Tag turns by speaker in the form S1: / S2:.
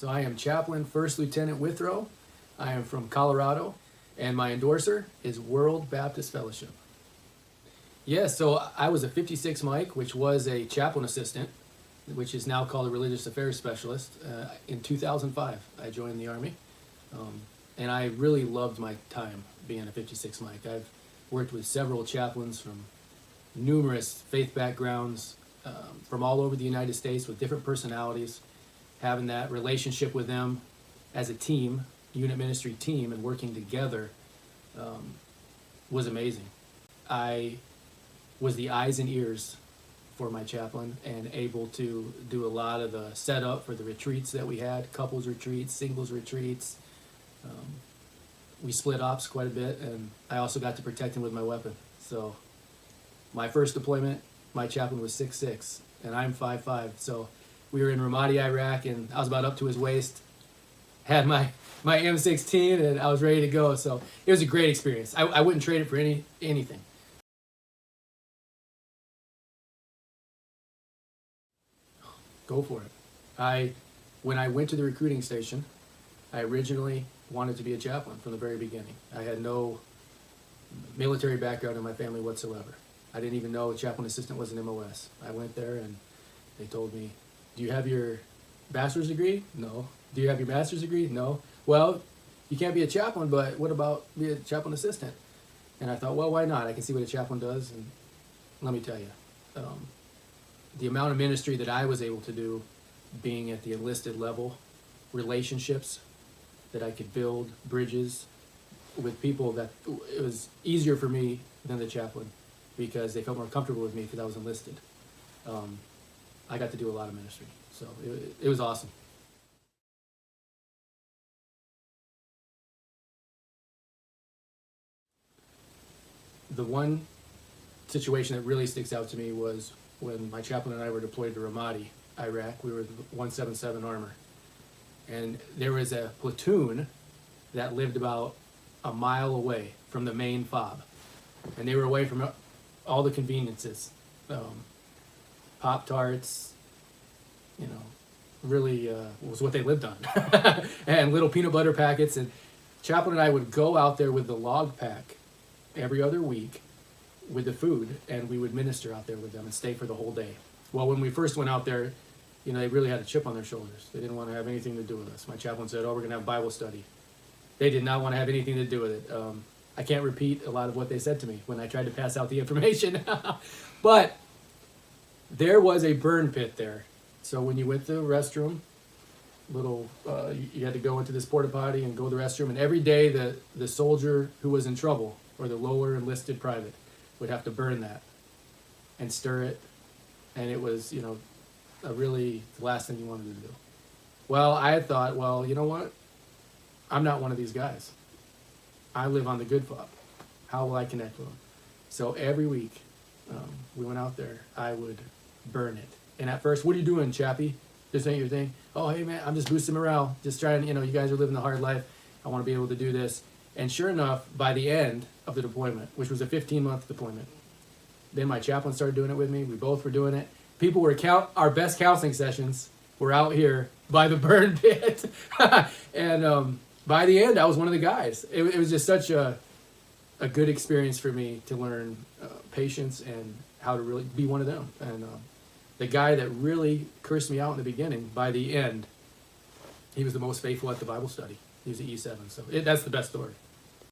S1: So I am Chaplain First Lieutenant Withrow. I am from Colorado, and my endorser is World Baptist Fellowship. Yes, so I was a 56 Mike, which was a chaplain assistant, which is now called a religious affairs specialist. In 2005, I joined the Army, and I really loved my time being a 56 Mike. I've worked with several chaplains from numerous faith backgrounds, from all over the United States with different personalities. Having that relationship with them as a team, unit ministry team, and working together was amazing. I was the eyes and ears for my chaplain and able to do a lot of the setup for the retreats that we had, couples retreats, singles retreats. We split ops quite a bit, and I also got to protect him with my weapon. So my first deployment, my chaplain was 6'6", and I'm 5'5", so we were in Ramadi, Iraq, and I was about up to his waist, had my M16, and I was ready to go. So it was a great experience. I wouldn't trade it for anything. Go for it. When I went to the recruiting station, I originally wanted to be a chaplain from the very beginning. I had no military background in my family whatsoever. I didn't even know a chaplain assistant was an MOS. I went there and they told me, "Do you have your bachelor's degree?" "No." "Do you have your master's degree?" "No." "Well, you can't be a chaplain, but what about be a chaplain assistant?" And I thought, well, why not? I can see what a chaplain does, and let me tell you, the amount of ministry that I was able to do being at the enlisted level, relationships that I could build, bridges with people, that it was easier for me than the chaplain because they felt more comfortable with me because I was enlisted. I got to do a lot of ministry, so it was awesome. The one situation that really sticks out to me was when my chaplain and I were deployed to Ramadi, Iraq. We were the 177 Armor. And there was a platoon that lived about a mile away from the main FOB. And they were away from all the conveniences. Pop-Tarts, really was what they lived on. And little peanut butter packets. And chaplain and I would go out there with the log pack every other week with the food, and we would minister out there with them and stay for the whole day. Well, when we first went out there, they really had a chip on their shoulders. They didn't want to have anything to do with us. My chaplain said, "Oh, we're going to have Bible study." They did not want to have anything to do with it. I can't repeat a lot of what they said to me when I tried to pass out the information. But there was a burn pit there. So when you went to the restroom, you had to go into this porta potty and go to the restroom, and every day the soldier who was in trouble, or the lower enlisted private, would have to burn that and stir it, and it was, really the last thing you wanted to do. Well, I had thought, well, you know what? I'm not one of these guys. I live on the good FOB. How will I connect with them? So every week, we went out there, I would burn it. And at first, "What are you doing, Chappie? This ain't your thing." "Oh, hey man, I'm just boosting morale. Just trying, you guys are living the hard life. I want to be able to do this." And sure enough, by the end of the deployment, which was a 15-month deployment, then my chaplain started doing it with me. We both were doing it. People were our best counseling sessions were out here by the burn pit. And by the end, I was one of the guys. It was just such a good experience for me to learn patience and how to really be one of them. And the guy that really cursed me out in the beginning, by the end, he was the most faithful at the Bible study. He was an E7, so that's the best story.